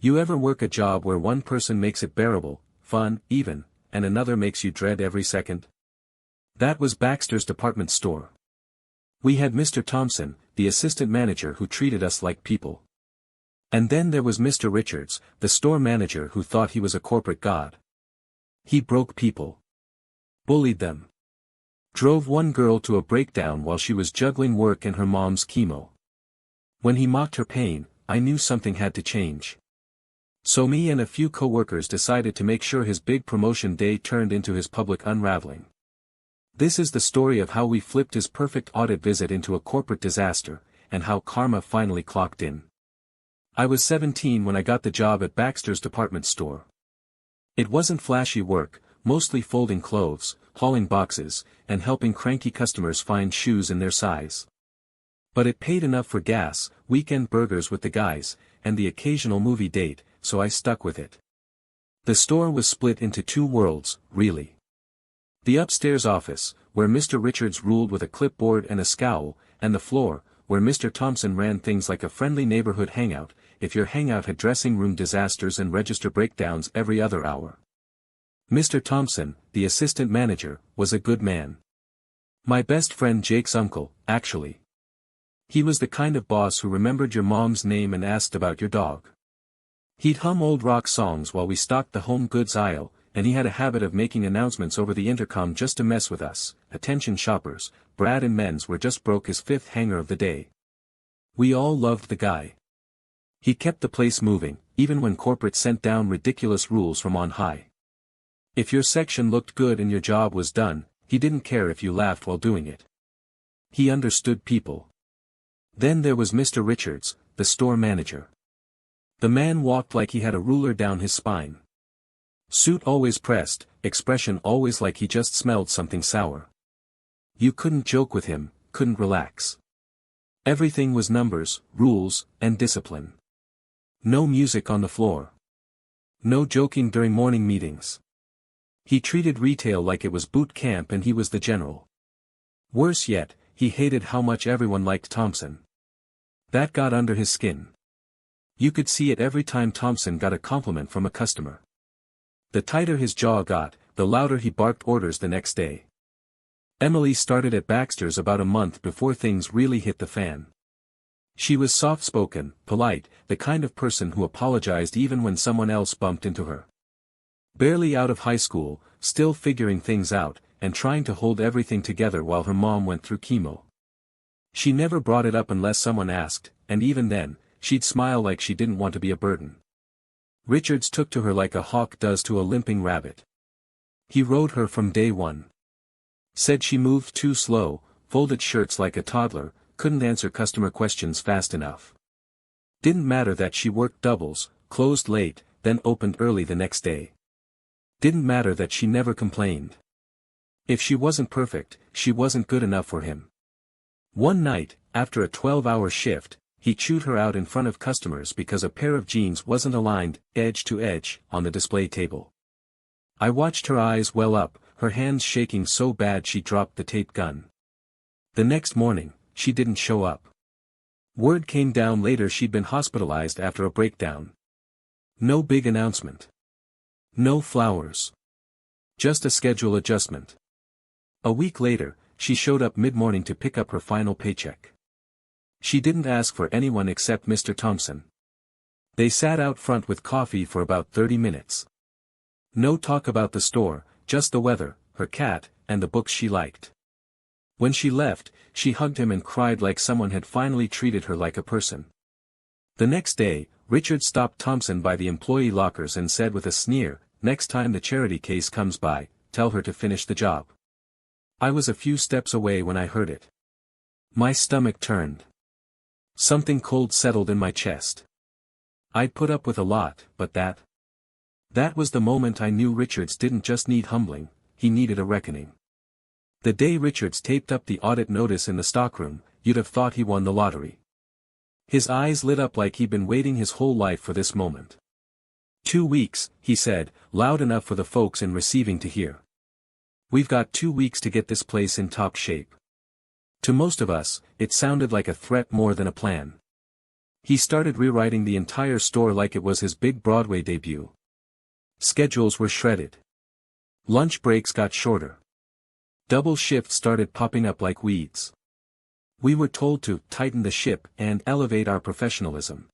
You ever work a job where one person makes it bearable, fun, even, and another makes you dread every second? That was Baxter's department store. We had Mr. Thompson, the assistant manager who treated us like people. And then there was Mr. Richards, the store manager who thought he was a corporate god. He broke people. Bullied them. Drove one girl to a breakdown while she was juggling work and her mom's chemo. When he mocked her pain, I knew something had to change. So me and a few co-workers decided to make sure his big promotion day turned into his public unraveling. This is the story of how we flipped his perfect audit visit into a corporate disaster, and how karma finally clocked in. I was 17 when I got the job at Baxter's department store. It wasn't flashy work, mostly folding clothes, hauling boxes, and helping cranky customers find shoes in their size. But it paid enough for gas, weekend burgers with the guys, and the occasional movie date, so I stuck with it. The store was split into two worlds, really. The upstairs office, where Mr. Richards ruled with a clipboard and a scowl, and the floor, where Mr. Thompson ran things like a friendly neighborhood hangout, if your hangout had dressing room disasters and register breakdowns every other hour. Mr. Thompson, the assistant manager, was a good man. My best friend Jake's uncle, actually. He was the kind of boss who remembered your mom's name and asked about your dog. He'd hum old rock songs while we stocked the home goods aisle, and he had a habit of making announcements over the intercom just to mess with us. Attention shoppers, Brad and Men's were just broke his fifth hanger of the day. We all loved the guy. He kept the place moving, even when corporate sent down ridiculous rules from on high. If your section looked good and your job was done, he didn't care if you laughed while doing it. He understood people. Then there was Mr. Richards, the store manager. The man walked like he had a ruler down his spine. Suit always pressed, expression always like he just smelled something sour. You couldn't joke with him, couldn't relax. Everything was numbers, rules, and discipline. No music on the floor. No joking during morning meetings. He treated retail like it was boot camp and he was the general. Worse yet, he hated how much everyone liked Thompson. That got under his skin. You could see it every time Thompson got a compliment from a customer. The tighter his jaw got, the louder he barked orders the next day. Emily started at Baxter's about a month before things really hit the fan. She was soft-spoken, polite, the kind of person who apologized even when someone else bumped into her. Barely out of high school, still figuring things out, and trying to hold everything together while her mom went through chemo. She never brought it up unless someone asked, and even then, she'd smile like she didn't want to be a burden. Richards took to her like a hawk does to a limping rabbit. He rode her from day one. Said she moved too slow, folded shirts like a toddler, couldn't answer customer questions fast enough. Didn't matter that she worked doubles, closed late, then opened early the next day. Didn't matter that she never complained. If she wasn't perfect, she wasn't good enough for him. One night, after a 12-hour shift, he chewed her out in front of customers because a pair of jeans wasn't aligned, edge to edge, on the display table. I watched her eyes well up, her hands shaking so bad she dropped the tape gun. The next morning, she didn't show up. Word came down later she'd been hospitalized after a breakdown. No big announcement. No flowers. Just a schedule adjustment. A week later, she showed up mid-morning to pick up her final paycheck. She didn't ask for anyone except Mr. Thompson. They sat out front with coffee for about 30 minutes. No talk about the store, just the weather, her cat, and the books she liked. When she left, she hugged him and cried like someone had finally treated her like a person. The next day, Richard stopped Thompson by the employee lockers and said with a sneer, "Next time the charity case comes by, tell her to finish the job." I was a few steps away when I heard it. My stomach turned. Something cold settled in my chest. I'd put up with a lot, but that was the moment I knew Richards didn't just need humbling, he needed a reckoning. The day Richards taped up the audit notice in the stockroom, you'd have thought he won the lottery. His eyes lit up like he'd been waiting his whole life for this moment. 2 weeks, he said, loud enough for the folks in receiving to hear. We've got 2 weeks to get this place in top shape. To most of us, it sounded like a threat more than a plan. He started rewriting the entire store like it was his big Broadway debut. Schedules were shredded. Lunch breaks got shorter. Double shifts started popping up like weeds. We were told to tighten the ship and elevate our professionalism.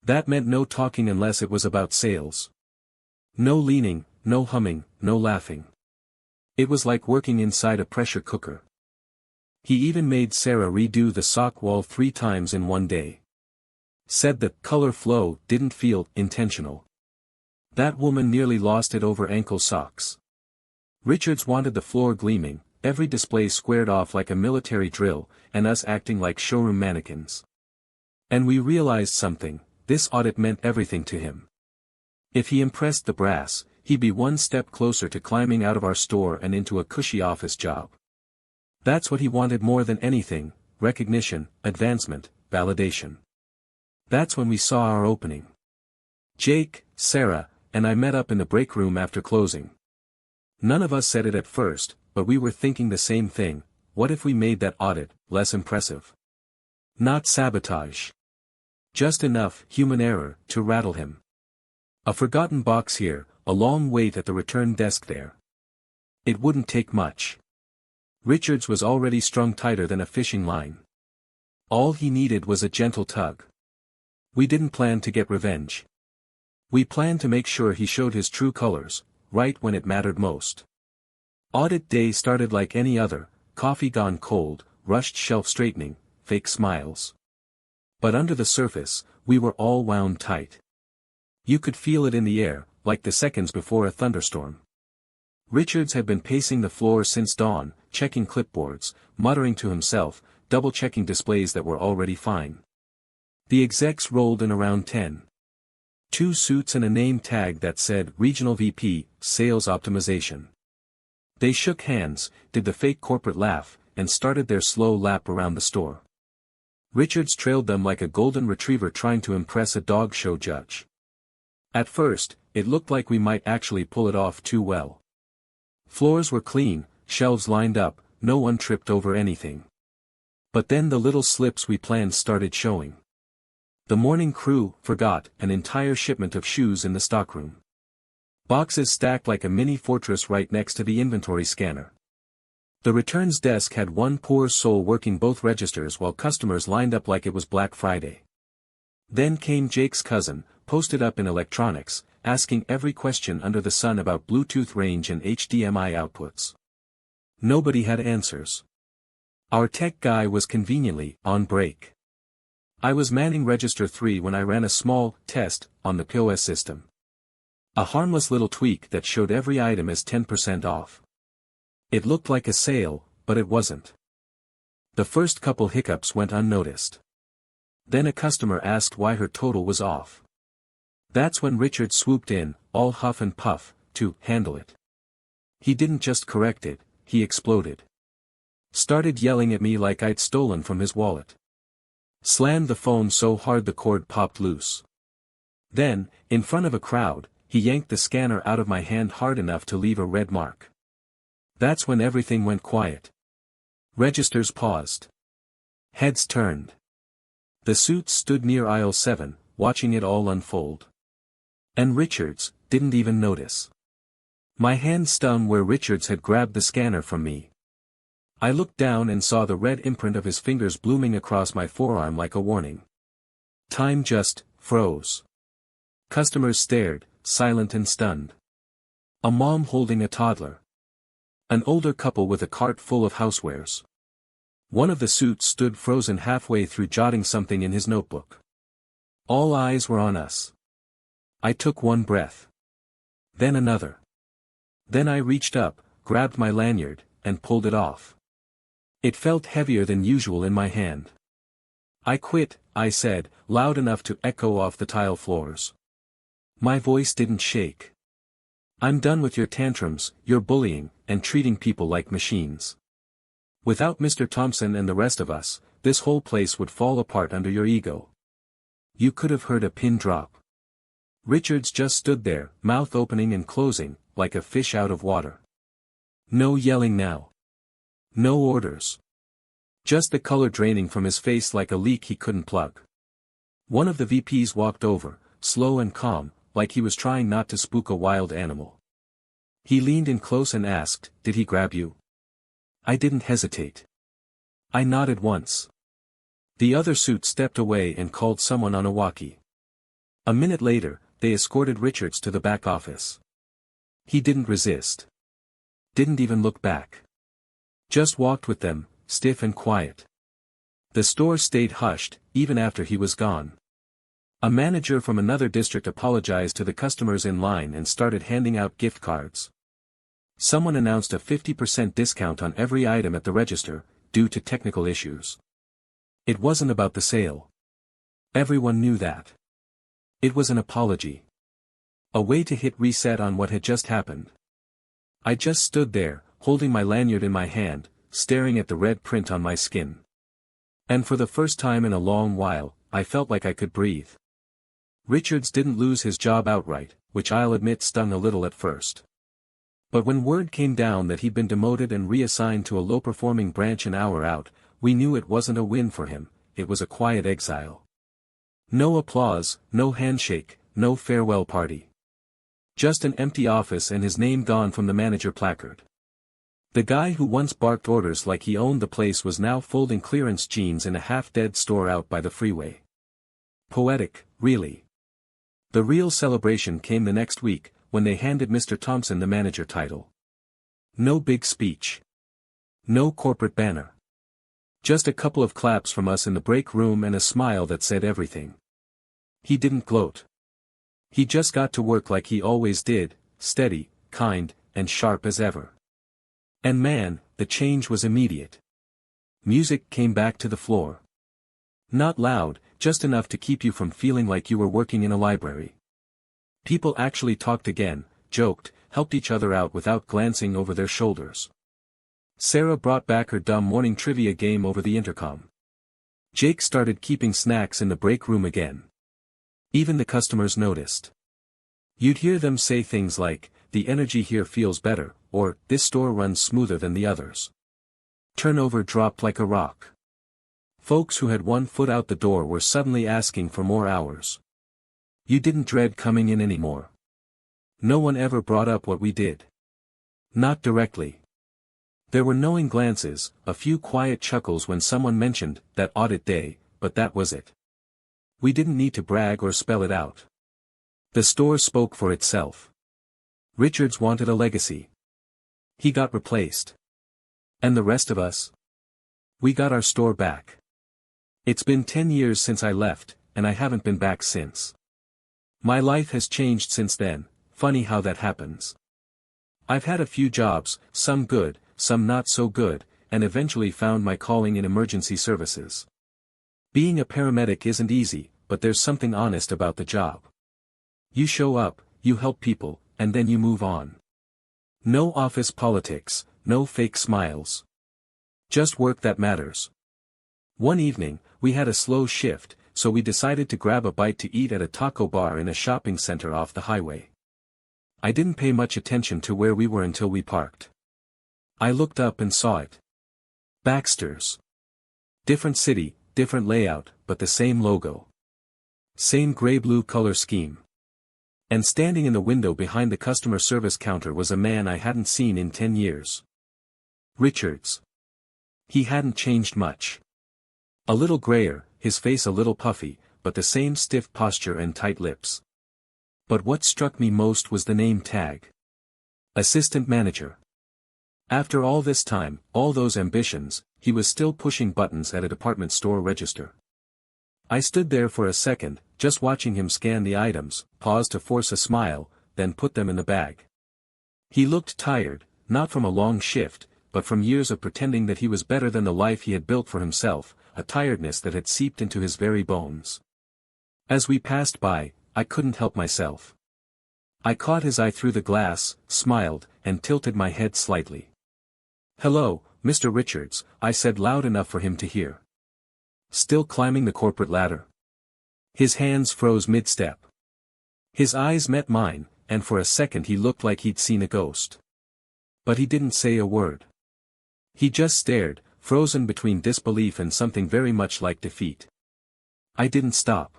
That meant no talking unless it was about sales. No leaning, no humming, no laughing. It was like working inside a pressure cooker. He even made Sarah redo the sock wall 3 times in one day. Said the color flow didn't feel intentional. That woman nearly lost it over ankle socks. Richards wanted the floor gleaming, every display squared off like a military drill, and us acting like showroom mannequins. And we realized something, this audit meant everything to him. If he impressed the brass, he'd be one step closer to climbing out of our store and into a cushy office job. That's what he wanted more than anything, recognition, advancement, validation. That's when we saw our opening. Jake, Sarah, and I met up in the break room after closing. None of us said it at first, but we were thinking the same thing: what if we made that audit less impressive? Not sabotage. Just enough human error to rattle him. A forgotten box here, a long wait at the return desk there. It wouldn't take much. Richards was already strung tighter than a fishing line. All he needed was a gentle tug. We didn't plan to get revenge. We planned to make sure he showed his true colors, right when it mattered most. Audit day started like any other: coffee gone cold, rushed shelf straightening, fake smiles. But under the surface, we were all wound tight. You could feel it in the air, like the seconds before a thunderstorm. Richards had been pacing the floor since dawn, checking clipboards, muttering to himself, double-checking displays that were already fine. The execs rolled in around 10. 2 suits and a name tag that said Regional VP, Sales Optimization. They shook hands, did the fake corporate laugh, and started their slow lap around the store. Richards trailed them like a golden retriever trying to impress a dog show judge. At first, it looked like we might actually pull it off too well. Floors were clean, shelves lined up, no one tripped over anything. But then the little slips we planned started showing. The morning crew forgot an entire shipment of shoes in the stockroom. Boxes stacked like a mini fortress right next to the inventory scanner. The returns desk had one poor soul working both registers while customers lined up like it was Black Friday. Then came Jake's cousin, posted up in electronics, asking every question under the sun about Bluetooth range and HDMI outputs. Nobody had answers. Our tech guy was conveniently on break. I was manning Register 3 when I ran a small test on the POS system. A harmless little tweak that showed every item as 10% off. It looked like a sale, but it wasn't. The first couple hiccups went unnoticed. Then a customer asked why her total was off. That's when Richard swooped in, all huff and puff, to handle it. He didn't just correct it, he exploded. Started yelling at me like I'd stolen from his wallet. Slammed the phone so hard the cord popped loose. Then, in front of a crowd, he yanked the scanner out of my hand hard enough to leave a red mark. That's when everything went quiet. Registers paused. Heads turned. The suits stood near aisle 7, watching it all unfold. And Richards didn't even notice. My hand stung where Richards had grabbed the scanner from me. I looked down and saw the red imprint of his fingers blooming across my forearm like a warning. Time just froze. Customers stared, silent and stunned. A mom holding a toddler. An older couple with a cart full of housewares. One of the suits stood frozen halfway through jotting something in his notebook. All eyes were on us. I took one breath. Then another. Then I reached up, grabbed my lanyard, and pulled it off. It felt heavier than usual in my hand. I quit, I said, loud enough to echo off the tile floors. My voice didn't shake. I'm done with your tantrums, your bullying, and treating people like machines. Without Mr. Thompson and the rest of us, this whole place would fall apart under your ego. You could have heard a pin drop. Richards just stood there, mouth opening and closing, like a fish out of water. No yelling now. No orders. Just the color draining from his face like a leak he couldn't plug. One of the VPs walked over, slow and calm, like he was trying not to spook a wild animal. He leaned in close and asked, "Did he grab you?" I didn't hesitate. I nodded once. The other suit stepped away and called someone on a walkie. A minute later, they escorted Richards to the back office. He didn't resist. Didn't even look back. Just walked with them, stiff and quiet. The store stayed hushed, even after he was gone. A manager from another district apologized to the customers in line and started handing out gift cards. Someone announced a 50% discount on every item at the register, due to technical issues. It wasn't about the sale. Everyone knew that. It was an apology. A way to hit reset on what had just happened. I just stood there, holding my lanyard in my hand, staring at the red print on my skin. And for the first time in a long while, I felt like I could breathe. Richards didn't lose his job outright, which I'll admit stung a little at first. But when word came down that he'd been demoted and reassigned to a low-performing branch an hour out, we knew it wasn't a win for him, it was a quiet exile. No applause, no handshake, no farewell party. Just an empty office and his name gone from the manager placard. The guy who once barked orders like he owned the place was now folding clearance jeans in a half-dead store out by the freeway. Poetic, really. The real celebration came the next week, when they handed Mr. Thompson the manager title. No big speech. No corporate banner. Just a couple of claps from us in the break room and a smile that said everything. He didn't gloat. He just got to work like he always did, steady, kind, and sharp as ever. And man, the change was immediate. Music came back to the floor. Not loud, just enough to keep you from feeling like you were working in a library. People actually talked again, joked, helped each other out without glancing over their shoulders. Sarah brought back her dumb morning trivia game over the intercom. Jake started keeping snacks in the break room again. Even the customers noticed. You'd hear them say things like, "The energy here feels better," or, "This store runs smoother than the others." Turnover dropped like a rock. Folks who had one foot out the door were suddenly asking for more hours. You didn't dread coming in anymore. No one ever brought up what we did. Not directly. There were knowing glances, a few quiet chuckles when someone mentioned that audit day, but that was it. We didn't need to brag or spell it out. The store spoke for itself. Richards wanted a legacy. He got replaced. And the rest of us? We got our store back. It's been 10 years since I left, and I haven't been back since. My life has changed since then, funny how that happens. I've had a few jobs, some good, some not so good, and eventually found my calling in emergency services. Being a paramedic isn't easy, but there's something honest about the job. You show up, you help people, and then you move on. No office politics, no fake smiles. Just work that matters. One evening, we had a slow shift, so we decided to grab a bite to eat at a taco bar in a shopping center off the highway. I didn't pay much attention to where we were until we parked. I looked up and saw it. Baxter's. Different city, different layout, but the same logo. Same gray-blue color scheme. And standing in the window behind the customer service counter was a man I hadn't seen in 10 years. Richards. He hadn't changed much. A little grayer, his face a little puffy, but the same stiff posture and tight lips. But what struck me most was the name tag. Assistant manager. After all this time, all those ambitions, he was still pushing buttons at a department store register. I stood there for a second, just watching him scan the items, pause to force a smile, then put them in the bag. He looked tired, not from a long shift, but from years of pretending that he was better than the life he had built for himself, a tiredness that had seeped into his very bones. As we passed by, I couldn't help myself. I caught his eye through the glass, smiled, and tilted my head slightly. "Hello, Mr. Richards," I said loud enough for him to hear. Still climbing the corporate ladder? His hands froze mid-step. His eyes met mine, and for a second he looked like he'd seen a ghost. But he didn't say a word. He just stared, frozen between disbelief and something very much like defeat. I didn't stop.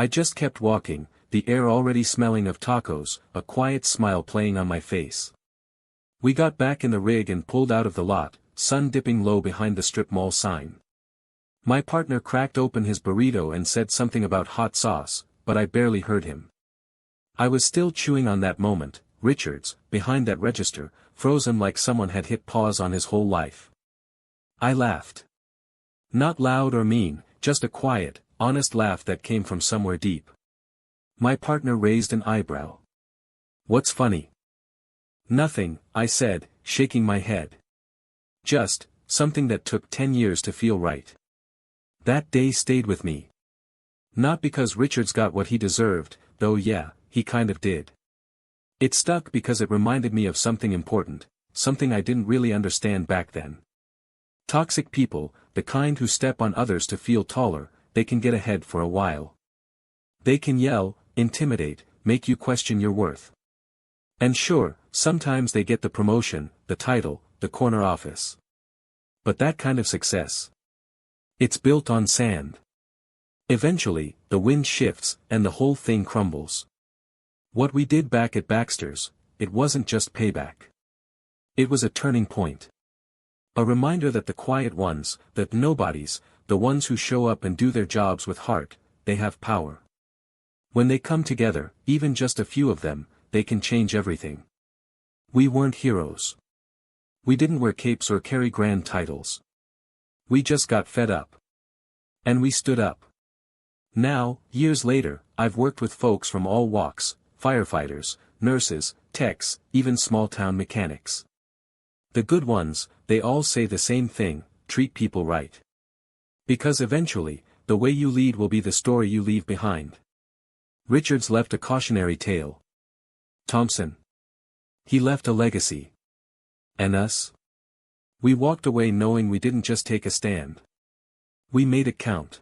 I just kept walking, the air already smelling of tacos, a quiet smile playing on my face. We got back in the rig and pulled out of the lot, sun dipping low behind the strip mall sign. My partner cracked open his burrito and said something about hot sauce, but I barely heard him. I was still chewing on that moment. Richards, behind that register, frozen like someone had hit pause on his whole life. I laughed. Not loud or mean, just a quiet, honest laugh that came from somewhere deep. My partner raised an eyebrow. What's funny? Nothing, I said, shaking my head. Just, something that took 10 years to feel right. That day stayed with me. Not because Richards got what he deserved, though yeah, he kind of did. It stuck because it reminded me of something important, something I didn't really understand back then. Toxic people, the kind who step on others to feel taller, they can get ahead for a while. They can yell, intimidate, make you question your worth. And sure, sometimes they get the promotion, the title, the corner office. But that kind of success, it's built on sand. Eventually, the wind shifts, and the whole thing crumbles. What we did back at Baxter's, it wasn't just payback. It was a turning point. A reminder that the quiet ones, the nobodies, the ones who show up and do their jobs with heart, they have power. When they come together, even just a few of them, they can change everything. We weren't heroes. We didn't wear capes or carry grand titles. We just got fed up. And we stood up. Now, years later, I've worked with folks from all walks, firefighters, nurses, techs, even small-town mechanics. The good ones, they all say the same thing, treat people right. Because eventually, the way you lead will be the story you leave behind. Richards left a cautionary tale. Thompson. He left a legacy. And us? We walked away knowing we didn't just take a stand. We made it count.